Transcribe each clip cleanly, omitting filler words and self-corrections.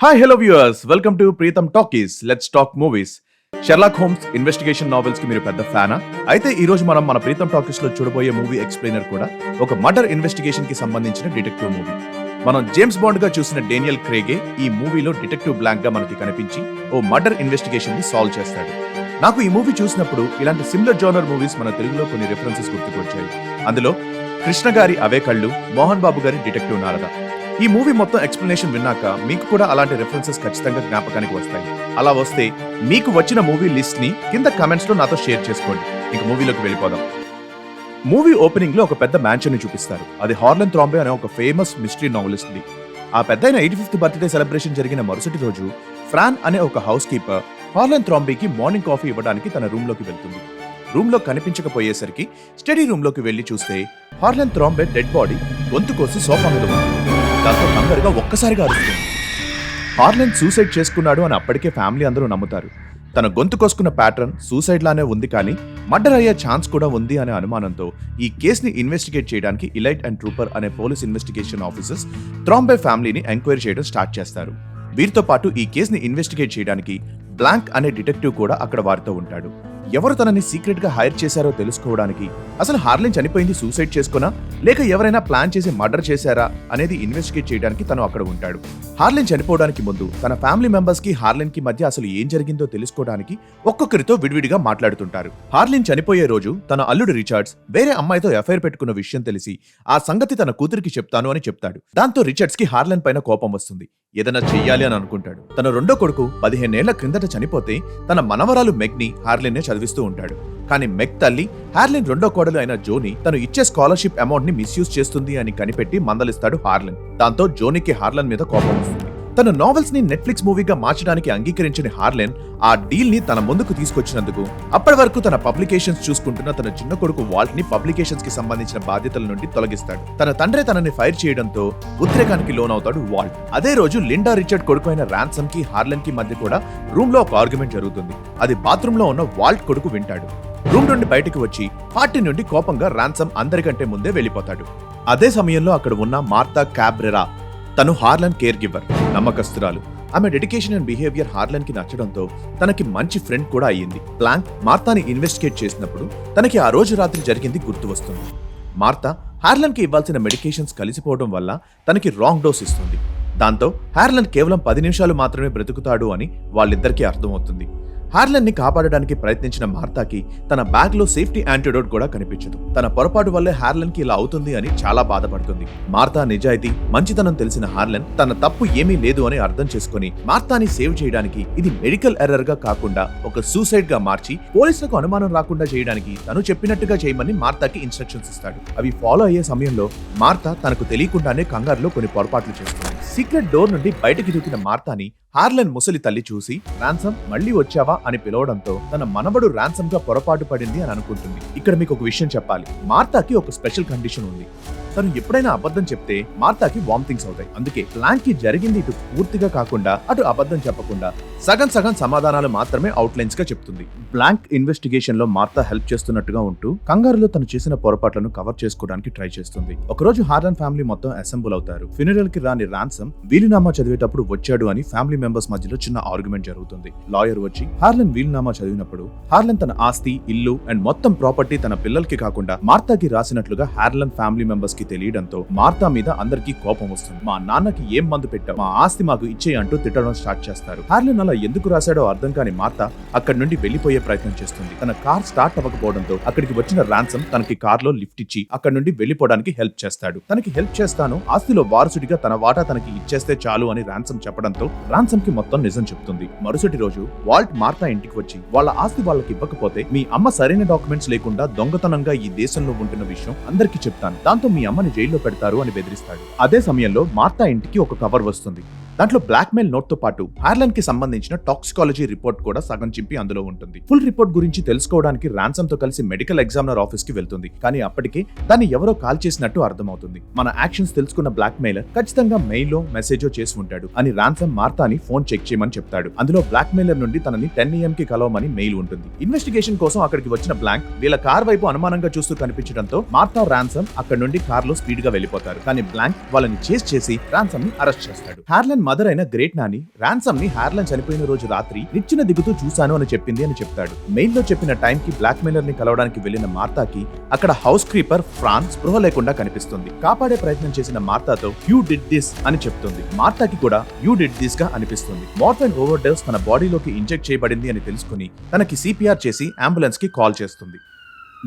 Hi hello viewers, welcome to Pritam talkies. Let's talk movies. Sherlock Holmes investigation novels కి మీరు పెద్ద ఫ్యానా? అయితే ఈ రోజు మనం మన ప్రీతం టాకీస్ లో చూడబోయే మూవీ ఎక్స్ప్లెయినర్ కూడా ఒక మర్డర్ ఇన్వెస్టిగేషన్ కి సంబంధించిన డిటెక్టివ్ మూవీ. మనం జేమ్స్ బాండ్ గా చూసిన డేనియల్ క్రేగే ఈ మూవీలో డిటెక్టివ్ బ్లాంక్ గా మనకి కనిపించి ఓ మర్డర్ ఇన్వెస్టిగేషన్ ని సాల్వ్ చేస్తాడు. నాకు ఈ మూవీ చూసినప్పుడు ఇలాంటి సిమిలర్ జోనర్ మూవీస్ మన తెలుగులో కొన్ని రిఫరెన్సెస్ గుర్తుకొచ్చాయి. అందులో కృష్ణ గారి అవే కళ్ళు, మోహన్ బాబు గారి డిటెక్టివ్ నారద. ఈ మూవీ మొత్తం ఎక్స్ప్లెనేషన్ విన్నాక మీకు కూడా అలాంటి రెఫరెన్సెస్ ఖచ్చితంగా జ్ఞాపకానికి వస్తాయి. అలా వస్తే మీకు వచ్చిన మూవీ లిస్ట్ ని కింద కమెంట్స్ లో నాతో షేర్ చేసుకోండి. ఇంక మూవీలోకి వెళ్ళిపోదాం. మూవీ ఓపెనింగ్ లో ఒక పెద్ద మ్యాన్షన్ ని చూపిస్తారు. అది హార్లెన్ థ్రాంబే అనే ఒక ఫేమస్ మిస్టరీ నావెలిస్ట్ ది. ఆ పెద్దయిన 85th బర్త్డే సెలబ్రేషన్ జరిగిన మరుసటి రోజు ఫ్రాన్ అనే ఒక హౌస్ కీపర్ హార్లెన్ థ్రాంబేకి మార్నింగ్ కాఫీ ఇవ్వడానికి తన రూమ్ లోకి వెళ్తుంది. రూమ్ లో కనిపించకపోయేసరికి స్టడీ రూమ్ లోకి వెళ్లి చూస్తే హార్లెన్ థ్రాంబే డెడ్ బాడీ గొంతు కోసి సోఫా మీద ఉంది. దాంతో కంగారుగా ఒక్కసారిగా అరుస్తుంది. హార్లెన్ సూసైడ్ చేసుకున్నాడు అని అప్పటికే ఫ్యామిలీ అందరూ నమ్ముతారు. తన గొంతు కోసుకున్న ప్యాటర్న్ సూసైడ్ లానే ఉంది, కానీ మర్డర్ అయ్యే ఛాన్స్ కూడా ఉంది అనే అనుమానంతో ఈ కేసుని ఇన్వెస్టిగేట్ చేయడానికి ఇలైట్ అండ్ ట్రూపర్ అనే పోలీస్ ఇన్వెస్టిగేషన్ ఆఫీసర్స్ థ్రాంబే ఫ్యామిలీని ఎంక్వైరీ చేయడం స్టార్ట్ చేస్తారు. వీరితో పాటు ఈ కేసుని ఇన్వెస్టిగేట్ చేయడానికి బ్లాంక్ అనే డిటెక్టివ్ కూడా అక్కడ వారితో ఉంటాడు. ఎవరు తనని సీక్రెట్ గా హైర్ చేశారో తెలుసుకోవడానికి, అసలు హార్లెన్ చనిపోయింది సూసైడ్ చేసుకున్నా లేక ఎవరైనా ప్లాన్ చేసి మర్డర్ చేశారా అనేది ఇన్వెస్టిగేట్ చేయడానికి తను అక్కడ ఉంటాడు. హార్లెన్ చనిపోవడానికి ముందు తన ఫ్యామిలీ మెంబర్స్ కి హార్లెన్ కి మధ్య అసలు ఏం జరిగిందో తెలుసుకోవడానికి ఒక్కొక్కరితో విడివిడిగా మాట్లాడుతుంటారు. హార్లెన్ చనిపోయే రోజు తన అల్లుడు రిచర్డ్స్ వేరే అమ్మాయితో ఎఫ్ఐఆర్ పెట్టుకున్న విషయం తెలిసి ఆ సంగతి తన కూతురికి చెప్తాను అని చెప్తాడు. దాంతో రిచర్డ్స్ కి హార్లెన్ పైన కోపం వస్తుంది. ఏదైనా చెయ్యాలి అని అనుకుంటాడు. తన రెండో కొడుకు 15 ఏళ్ల క్రిందట చనిపోతే తన మనవరాలు మెగ్ ని హార్లెన్ చదివిస్తూ ఉంటాడు. కానీ మెగ్ తల్లి హార్లెన్ రెండో కోడలు అయిన జోని తను ఇచ్చే స్కాలర్షిప్ అమౌంట్ ని మిస్యూజ్ చేస్తుంది అని కనిపెట్టి మందలిస్తాడు హార్లెన్. దాంతో జోనికి హార్లెన్ మీద కోపం వస్తుంది. తన నావెల్స్ ని నెట్ఫ్లిక్స్ మూవీగా మార్చడానికి అంగీకరించిన హార్లెన్ ఆ డీల్ ని తన ముందుకు తీసుకొచ్చినందుకు అప్పటి వరకు తన పబ్లికేషన్స్ చూసుకుంటున్న తన చిన్న కొడుకు వాల్ట్ ని పబ్లికేషన్స్ కి సంబంధించిన బాధ్యతల నుండి తొలగిస్తాడు. తన తండ్రి తనని ఫైర్ చేయడంతో ఉద్రేకానికి లోనవుతాడు వాల్ట్. అదే రోజు లిండా రిచర్డ్ కొడుకు అయిన రాన్సమ్ కి హార్లెన్ కి మధ్య కూడా రూమ్ లో ఒక ఆర్గ్యుమెంట్ జరుగుతుంది. అది బాత్రూమ్ లో ఉన్న వాల్ట్ కొడుకు వింటాడు. రూమ్ నుండి బయటకు వచ్చి పార్టీ నుండి కోపంగా రాన్సమ్ అందరికంటే ముందే వెళ్లిపోతాడు. అదే సమయంలో అక్కడ ఉన్న మార్తా క్యాబ్రెరా, తను హార్లెన్ కేర్ గివర్, నమ్మకస్తురాలు. ఆమె డెడికేషన్ అండ్ బిహేవియర్ హార్లెన్ కి నచ్చడంతో తనకి మంచి ఫ్రెండ్ కూడా అయ్యింది. బ్లాంక్ మార్తాని ఇన్వెస్టిగేట్ చేసినప్పుడు తనకి ఆ రోజు రాత్రి జరిగింది గుర్తు వస్తుంది. మార్తా హార్లెన్ కి ఇవ్వాల్సిన మెడికేషన్స్ కలిసిపోవడం వల్ల తనకి రాంగ్ డోస్ ఇస్తుంది. దాంతో హార్లెన్ కేవలం 10 నిమిషాలు మాత్రమే బ్రతుకుతాడు అని వాళ్ళిద్దరికీ అర్థమవుతుంది. హార్లెన్ ని కాపాడడానికి ప్రయత్నించిన మార్తాకి తన బ్యాగ్ లో సేఫ్టీ యాంటీడోట్ కూడా కనిపించదు. తన పొరపాటు వల్లే హార్లెన్ కి ఇలా అవుతుంది అని చాలా బాధపడుతుంది. మార్తా నిజాయితీ, మంచితనం తెలిసిన హార్లెన్ తన తప్పు ఏమీ లేదు అని అర్థం చేసుకుని మార్తాని సేవ్ చేయడానికి ఇది మెడికల్ ఎర్రర్ గా కాకుండా ఒక సూసైడ్ గా మార్చి పోలీసులకు అనుమానం రాకుండా చేయడానికి తను చెప్పినట్టుగా చేయమని మార్తాకి ఇన్స్ట్రక్షన్స్ ఇస్తాడు. అవి ఫాలో అయ్యే సమయంలో మార్తా తనకు తెలియకుండానే కంగారులో కొన్ని పొరపాట్లు చేస్తుంది. సీక్రెట్ డోర్ నుండి బయటకి దూకిన మార్తాని హార్లెన్ ముసలి తల్లి చూసి రాన్సమ్ మళ్ళీ వచ్చావా అని పిలవడంతో తన మనవడు రాన్సమ్ గా పొరపాటు పడింది అని అనుకుంటుంది. ఇక్కడ మీకు ఒక విషయం చెప్పాలి. మార్తాకి ఒక స్పెషల్ కండిషన్ ఉంది. తను ఎప్పుడైనా అబద్ధం చెప్తే మార్తాకి వామిటింగ్స్ అవుతాయి. అందుకే బ్లాంక్ కి జరిగింది ఇటు పూర్తిగా కాకుండా అటు అబద్ధం చెప్పకుండా సగం సగం సమాధానాలు మాత్రమే అవుట్లైన్స్ గా చెప్తుంది. బ్లాంక్ ఇన్వెస్టిగేషన్ లో మార్తా హెల్ప్ చేస్తున్నట్టుగా ఉంటూ కంగారులో తను చేసిన పొరపాట్లను కవర్ చేసుకోవడానికి ట్రై చేస్తుంది. ఒకరోజు హార్లెన్ ఫ్యామిలీ మొత్తం అసెంబుల్ అవుతారు. ఫ్యూనరల్ కి రాని రాన్సమ్ వీలునామా చదివేటప్పుడు వచ్చాడు అని ఫ్యామిలీ మెంబర్స్ మధ్యలో చిన్న ఆర్గ్యుమెంట్ జరుగుతుంది. లాయర్ వచ్చి హార్లెన్ వీలునామా చదివినప్పుడు హార్లెన్ తన ఆస్తి, ఇల్లు అండ్ మొత్తం ప్రాపర్టీ తన పిల్లలకి కాకుండా మార్తాకి రాసినట్లుగా హార్లెన్ ఫ్యామిలీ మెంబర్స్ కి తెలియడంతో మార్తా మీద అందరికీ కోపం వస్తుంది. మా నాన్నకి ఏం మందు పెట్టావు, మా ఆస్తి మాకు ఇచ్చేయి అంటూ తిట్టడం స్టార్ట్ చేస్తారు. హార్లెన్ అలా ఎందుకు రాశాడో అర్థం కాని మార్తా అక్కడి నుండి వెళ్లిపోయే ప్రయత్నం చేస్తుంది. తన కార్ స్టార్ట్ అవ్వకపోవడంతో అక్కడికి వచ్చిన రాన్సమ్ తనకి కార్ లో లిఫ్ట్ ఇచ్చి అక్కడి నుండి వెళ్లిపోవడానికి హెల్ప్ చేస్తాడు. తనకి హెల్ప్ చేస్తాను, ఆస్తిలో వారసుడిగా తన వాటా తనకి ఇచ్చేస్తే చాలు అని రాన్సమ్ చెప్పడంతో రాన్సమ్ కి మొత్తం నిజం చెప్తుంది. మరుసటి రోజు వాల్ట్ మార్తా ఇంటికి వచ్చి వాళ్ళ ఆస్తి వాళ్ళకి ఇవ్వకపోతే మీ అమ్మ సరైన డాక్యుమెంట్స్ లేకుండా దొంగతనంగా ఈ దేశంలో ఉంటున్న విషయం అందరికీ చెప్తాను, దాంతో మీ అమ్మని జైల్లో పెడతారు అని బెదిరిస్తాడు. అదే సమయంలో మార్తా ఇంటికి ఒక కవర్ వస్తుంది. దాంట్లో బ్లాక్మెయిల్ నోట్ తో పాటు హార్లెన్ కి సంబంధించిన టాక్సికాలజీ రిపోర్ట్ కూడా సగం చింపి అందులో ఉంటుంది. ఫుల్ రిపోర్ట్ గురించి తెలుసుకోవడానికి రాన్సమ్ తో కలిసి మెడికల్ ఎగ్జామినర్ ఆఫీస్ కి వెళ్తుంది. కానీ అప్పటికే దాన్ని ఎవరో కాల్ చేసినట్టు అర్థమవుతుంది. మన యాక్షన్స్ తెలుసుకున్న బ్లాక్మెయిలర్ ఖచ్చితంగా మెయిల్లో మెసేజో చేసి ఉంటాడు అని రాన్సమ్ మార్తాని ఫోన్ చెక్ చేయమని చెప్తాడు. అందులో బ్లాక్మెయిలర్ నుండి తనని 10 AM కి కలవమని మెయిల్ ఉంటుంది. ఇన్వెస్టిగేషన్ కోసం అక్కడికి వచ్చిన బ్లాంక్ వీళ్ళ కార్ వైపు అనుమానంగా చూస్తూ కనిపించడంతో మార్తా, రాన్సమ్ అక్కడ నుండి కార్ లో స్పీడ్ గా వెళ్లిపోతారు. కానీ బ్లాంక్ వాళ్ళని చేస్ చేసి రాన్సమ్ ని అరెస్ట్ చేస్తాడు. హార్లెన్ మదర్ అయిన గ్రేట్ నాని రాన్సమ్ ని హార్లాండ్ చనిపోయిన రోజు రాత్రి నిచ్చెన దిగుతూ చూశాను అని చెప్పింది అని చెప్తాడు. మెయిల్ లో చెప్పిన టైం కి బ్లాక్ మెయిలర్ ని కలవడానికి వెళ్లిన మార్తాకి అక్కడ హౌస్ క్రీపర్ ఫ్రాన్ స్పృహ లేకుండా కనిపిస్తుంది. కాపాడే ప్రయత్నం చేసిన మార్తాతో యూ డిడ్ దిస్ అని చెప్తుంది. మార్తాకి కూడా యూ డిడ్ దిస్ గా అనిపిస్తుంది. మార్ఫిన్ ఓవర్ డోస్ తన బాడీలోకి ఇంజెక్ట్ చేయబడింది అని తెలుసుకుని తనకి సిపిఆర్ చేసి అంబులెన్స్ కి కాల్ చేస్తుంది.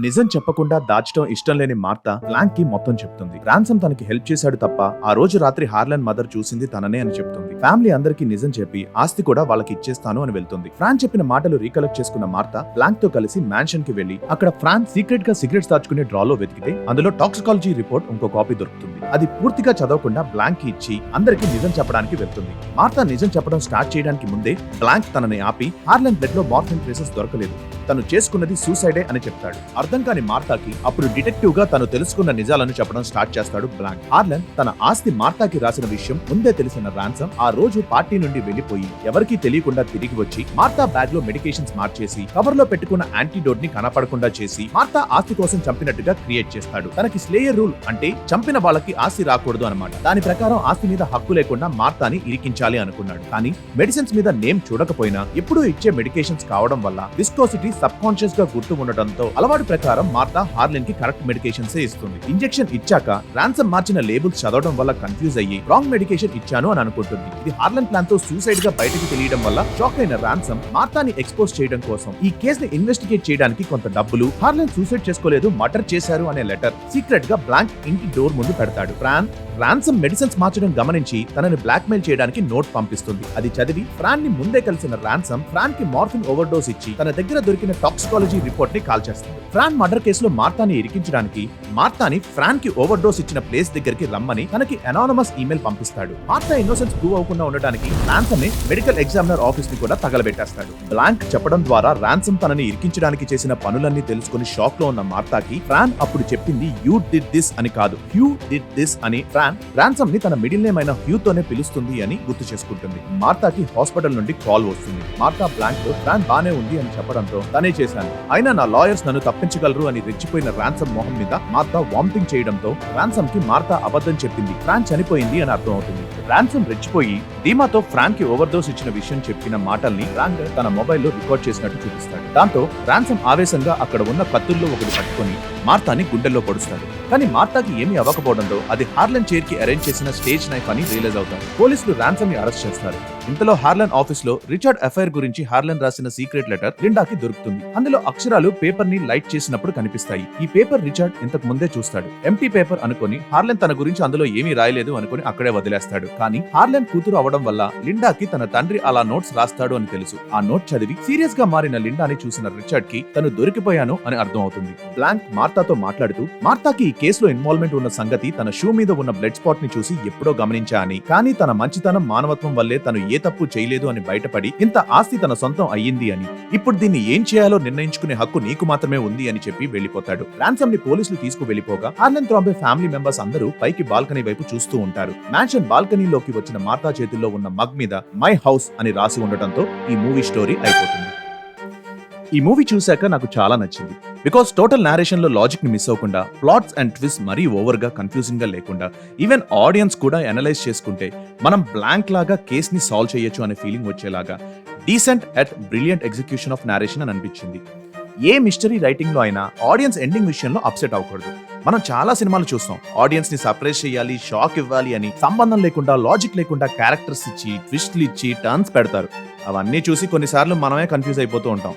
నిజం చెప్పకుండా దాచడం ఇష్టం లేని మార్తా బ్లాంక్ కి మొత్తం చెప్తుంది. రాన్సమ్ తనకి హెల్ప్ చేశాడు తప్ప ఆ రోజు రాత్రి హార్లాండ్ మదర్ చూసింది తననే అని చెప్తుంది. ఫ్యామిలీ అందరికీ నిజం చెప్పి ఆస్తి కూడా వాళ్ళకి ఇచ్చేస్తాను అని వెళ్తుంది. ఫ్రాన్ చెప్పిన మాటలు రీకలెక్ట్ చేసుకున్న మార్తా బ్లాంక్ తో కలిసి మ్యాన్షన్ కి వెళ్లి అక్కడ ఫ్రాన్ సీక్రెట్ గా సిగరెట్స్ దాచుకునే డ్రాలో వెతికితే అందులో టాక్సికాలజీ రిపోర్ట్ ఇంకో కాపీ దొరుకుతుంది. అది పూర్తిగా చదవకుండా బ్లాంక్ కి ఇచ్చి అందరికీ నిజం చెప్పడానికి వెళ్తుంది. మార్తా నిజం చెప్పడం స్టార్ట్ చేయడానికి ముందే బ్లాంక్ తనని ఆపి హార్లాండ్ బ్లడ్ లో మార్ఫిన్ ట్రేసెస్ దొరకలేదు, తను చేసుకున్నది సూసైడే అని చెప్తాడు. అర్థం కాని మార్తాకి అప్పుడు డిటెక్టివ్ గా తను తెలుసుకున్న నిజాలను చెప్పడం స్టార్ట్ చేస్తాడు బ్లాంక్. హార్లాండ్ తన ఆస్తి మార్తాకి రాసిన విషయం ముందే తెలిసిన రాన్సమ్ ఆ రోజు పార్టీ నుండి వెళ్లిపోయి ఎవరికీ తెలియకుండా తిరిగి వచ్చి మార్తా బ్యాగ్ లో మెడికేషన్స్ మార్చేసి కవర్ లో పెట్టుకున్న యాంటీడోట్ ని కనపడకుండా చేసి మార్తా ఆస్తి కోసం చంపినట్టుగా క్రియేట్ చేస్తాడు. తనకి స్లేయర్ రూల్ అంటే చంపిన వాళ్ళకి ఆస్తి రాకూడదు అన్నమాట. దాని ప్రకారం ఆస్తి మీద హక్కు లేకుండా మార్తాని ఇరికించాలి అనుకున్నాడు. కానీ మెడిసిన్స్ మీద నేమ్ చూడకపోయినా ఎప్పుడూ ఇచ్చే మెడికేషన్స్ కావడం వల్ల విస్కోసిటీ సబ్ కాన్షియస్ గా గుర్తు ఉండడంతో అలవాటు ప్రకారం మార్తా హార్లాండ్ కి కరెక్ట్ మెడికేషన్స్ ఇస్తుంది. ఇంజెక్షన్ ఇచ్చాక రాన్సమ్ మార్చిన లేబుల్స్ చదవడం వల్ల కన్ఫ్యూజ్ అయ్యి రాంగ్ మెడికేషన్ ఇచ్చాను అని అనుకుంటుంది. ఇది హార్లాండ్ ప్లాన్ తో సూసైడ్ గా బయటకు తెలియడం వల్ల షాక్ అయిన రాన్సమ్ మార్తాని ఎక్స్పోజ్ చేయడం కోసం ఈ కేస్ ని ఇన్వెస్టిగేట్ చేయడానికి కొంత డబ్బులు, హార్లాండ్ సూసైడ్ చేసుకోలేదు మర్డర్ చేశారు అనే లెటర్ సీక్రెట్ గా బ్లాంక్ ఇంటి డోర్ ముందు పెడతాడు. రాన్సమ్ మెడిసిన్స్ మార్చడం గమనించి తనని బ్లాక్ మెయిల్ చేయడానికి నోట్ పంపిస్తుంది. అది చదివి ఫ్రాన్ ని ముందే కలిసిన రాన్సమ్ ఫ్రాన్ కి మార్ఫిన్ ఓవర్ డోస్ ఇచ్చి తన దగ్గర దొరికిన టాక్సికాలజీ రిపోర్ట్ ని కాల్ చేస్తుంది. ఫ్రాన్ మర్డర్ కేసులో మార్తాని ఇరికించడానికి మార్తాని ఫ్రాన్ కి ఓవర్ డోస్ ఇచ్చిన ప్లేస్ దగ్గరికి రమ్మని తనకి అనానమస్ ఈమెయిల్ పంపిస్తాడు. మార్తా ఇన్నోసెన్స్ ప్రూవ్ అవ్వకుండా ఉండడానికి రాన్సమ్ మెడికల్ ఎగ్జామినర్ ఆఫీస్ ని కూడా తగలబెట్టేస్తాడు. బ్లాంక్ చెప్పడం ద్వారా రాన్సమ్ తనని ఇరికించడానికి చేసిన పనులన్నీ తెలుసుకుని షాక్ లో ఉన్న మార్తాకి ఫ్రాన్ అప్పుడు చెప్పింది యూ డిడ్ దిస్ అని కాదు, హ్యూ డిడ్ దిస్ అని రాన్సమ్ ని తన మిడిల్ నేమ్ అయిన హ్యూ తోనే పిలుస్తుంది అని గుర్తు చేసుకుంటుంది. మార్తాకి హాస్పిటల్ నుండి కాల్ వస్తుంది. మార్తా బ్లాంక్ తో ఫ్రాన్ బానే ఉంది అని చెప్పడంతో తనే చేశాను, అయినా నా లాయర్స్ నన్ను తప్పించగలరు అని రెచ్చిపోయిన రాన్సమ్ మొహం మీద మార్తా వామిటింగ్ చేయడంతో రాన్సమ్ కి మార్తా అబద్ధం చెప్పింది, ఫ్రాన్ చనిపోయింది అని అర్థం అవుతుంది. రాన్సమ్ రెచ్చిపోయి ధీమాతో ఫ్రాన్ కి ఓవర్ డోస్ ఇచ్చిన విషయం చెప్పిన మాటల్ని ఫ్రాంక్ తన మొబైల్లో రికార్డ్ చేసినట్టు చూపిస్తాడు. దాంతో రాన్సమ్ ఆవేశంగా అక్కడ ఉన్న కత్తుల్లో ఒకటి పట్టుకుని మార్తాని గుండెల్లో పొడుస్తాడు. కానీ మార్తాకి ఏమీ అవ్వకపోవడంతో అది హార్లాండ్ చైర్ కి అరేంజ్ చేసిన స్టేజ్ నైఫ్ అని రియలైజ్ అవుతారు. పోలీసులు రాన్సమ్ ని అరెస్ట్ చేస్తారు. ఇంతలో హార్లాండ్ ఆఫీస్ లో రిచర్డ్ ఎఫ్ఐఆర్ గురించి హార్లాండ్ రాసిన సీక్రెట్ లెటర్ లిండాకి దొరుకుతుంది. అందులో అక్షరాలు పేపర్ ని లైట్ చేసినప్పుడు కనిపిస్తాయి. ఈ పేపర్ రిచర్డ్ ఇంతకు ముందే చూస్తాడు. ఎంటీ పేపర్ అనుకుని హార్లాండ్ తన గురించి అందులో ఏమీ రాయలేదు అనుకుని అక్కడే వదిలేస్తాడు. కానీ హార్లాండ్ కూతురు అవడం వల్ల లిండాకి తన తండ్రి అలా నోట్స్ రాస్తాడు అని తెలుసు. ఆ నోట్ చదివి సీరియస్ గా మారిన లిండాని చూసిన రిచర్డ్ కి తను దొరికిపోయాను అని అర్థం అవుతుంది. బ్లాంక్ మార్తాతో మాట్లాడుతూ మార్తాకి ఈ కేసులో ఇన్వాల్వ్మెంట్ ఉన్న సంగతి తన షూ మీద ఉన్న బ్లడ్ స్పాట్ ని చూసి ఎప్పుడో గమనించా అని, కానీ తన మంచితనం మానవత్వం వల్లే తను ఏ తప్పు చేయలేదు అని బయటపడి ఇంత ఆస్తి తన సొంతం అయ్యింది అని, ఇప్పుడు దీన్ని ఏం చేయాలో నిర్ణయించుకునే హక్కు నీకు మాత్రమే ఉంది అని చెప్పి వెళ్లిపోతాడు. రాన్సమ్ ని పోలీసులు తీసుకు వెళ్లిపోగా హార్లాండ్ థ్రాంబే ఫ్యామిలీ మెంబర్స్ అందరూ పైకి బాల్కనీ వైపు చూస్తూ ఉంటారు. మ్యాన్షన్ బాల్కనీలోకి వచ్చిన మార్తా చేతుల్లో ఉన్న మగ్ మీద మై హౌస్ అని రాసి ఉండటంతో ఈ మూవీ స్టోరీ అయిపోతుంది. ఈ మూవీ చూశాక నాకు చాలా నచ్చింది. బికాస్ టోటల్ నేరేషన్ లో లాజిక్ ని మిస్ అవ్వకుండా, ప్లాట్స్ అండ్ ట్విస్ట్ మరీ ఓవర్ గా కన్ఫ్యూజింగ్ గా లేకుండా, ఈవెన్ ఆడియన్స్ కూడా అనలైజ్ చేసుకుంటే మనం బ్లాంక్ లాగా కేస్ ని సాల్వ్ చేయొచ్చు అనే ఫీలింగ్ వచ్చేలాగా decent at brilliant execution of narration అని అనిపించింది. ఏ మిస్టరీ రైటింగ్ లో అయినా ఆడియన్స్ ఎండింగ్ విషయంలో అప్సెట్ అవ్వకూడదు. మనం చాలా సినిమాలు చూస్తాం, ఆడియన్స్ ని సర్ప్రైజ్ చేయాలి, షాక్ ఇవ్వాలి అని సంబంధం లేకుండా, లాజిక్ లేకుండా క్యారెక్టర్స్ ఇచ్చి, ట్విస్ట్లు ఇచ్చి, టర్న్స్ పెడతారు. అవన్నీ చూసి కొన్నిసార్లు మనమే కన్ఫ్యూజ్ అయిపోతూ ఉంటాం.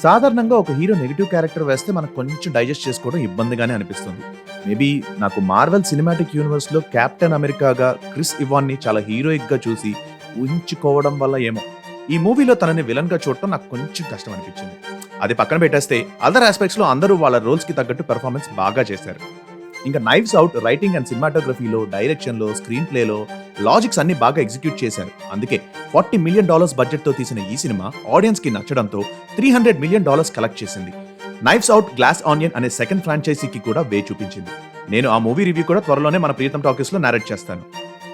సాధారణంగా ఒక హీరో నెగిటివ్ క్యారెక్టర్ వేస్తే మనకు కొంచెం డైజెస్ట్ చేసుకోవడం ఇబ్బందిగానే అనిపిస్తుంది. మేబీ నాకు మార్వెల్ సినిమాటిక్ యూనివర్స్ లో కెప్టెన్ అమెరికాగా క్రిస్ ఇవాన్ ని చాలా హీరోయిక్ గా చూసి ఊహించుకోవడం వల్ల ఏమో ఈ మూవీలో తనని విలన్ గా చూడటం నాకు కొంచెం కష్టం అనిపించింది. అది పక్కన పెట్టేస్తే అదర్ ఆస్పెక్ట్స్ లో అందరూ వాళ్ళ రోల్స్ కి తగ్గట్టు పెర్ఫార్మెన్స్ బాగా చేశారు. ఇంకా నైవ్స్ అవుట్ రైటింగ్ అండ్ సినిమాటోగ్రఫీలో, డైరెక్షన్ లో, స్క్రీన్ ప్లేలో లాజిక్స్ అన్ని బాగా ఎగ్జిక్యూట్ చేశారు. అందుకే $40 మిలియన్ బడ్జెట్ తో తీసిన ఈ సినిమా ఆడియన్స్ కి నచ్చడంతో $300 మిలియన్ కలెక్ట్ చేసింది. నైవ్స్ అవుట్ గ్లాస్ ఆనియన్ అనే సెకండ్ ఫ్రాంచైజీకి కూడా వే చూపించింది. నేను ఆ మూవీ రివ్యూ కూడా త్వరలోనే మన ప్రీతం టాకీస్ లో నారేట్ చేస్తాను.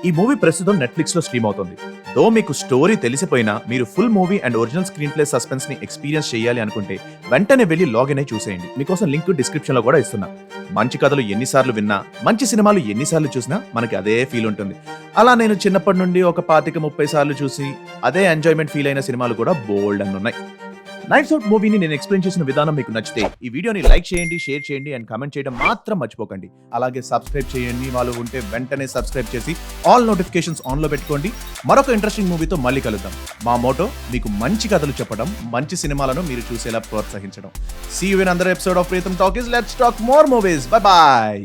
ఈ మూవీ ప్రస్తుతం నెట్ఫ్లిక్స్ లో స్ట్రీమ్ అవుతుంది. తో మీకు స్టోరీ తెలిసిపోయినా మీరు full movie and original screen play suspense ని ఎక్స్పీరియన్స్ చేయాలి అనుకుంటే వెంటనే వెళ్ళి లాగిన్ అయి చూసేయండి. మీకోసం లింక్ డిస్క్రిప్షన్ లో కూడా ఇస్తున్నా. మంచి కథలు ఎన్నిసార్లు విన్నా, మంచి సినిమాలు ఎన్నిసార్లు చూసినా మనకి అదే ఫీల్ ఉంటుంది. అలా నేను చిన్నప్పటి నుండి ఒక 25-30 సార్లు చూసి అదే ఎంజాయ్మెంట్ ఫీల్ అయిన సినిమాలు కూడా బోల్డ్ అని ఉన్నాయి. నైట్స్ అవుట్ మూవీని నేను ఎక్స్ప్లెయిన్ చేసిన విధానం మీకు నచ్చితే ఈ వీడియోని లైక్ చేయండి, షేర్ చేయండి అండ్ కామెంట్ చేయడం మాత్రం మర్చిపోకండి. అలాగే సబ్స్క్రైబ్ చేయండి, వాళ్ళు ఉంటే వెంటనే సబ్స్క్రైబ్ చేసి ఆల్ నోటిఫికేషన్స్ ఆన్ లో పెట్టుకోండి. మరొక ఇంట్రెస్టింగ్ మూవీతో మళ్ళీ కలుద్దాం. మా మోటో మీకు మంచి కథలు చెప్పడం, మంచి సినిమాలను మీరు చూసేలా ప్రోత్సహించడం. See you in another episode of Pritam talkies. Let's talk more movies. Bye bye.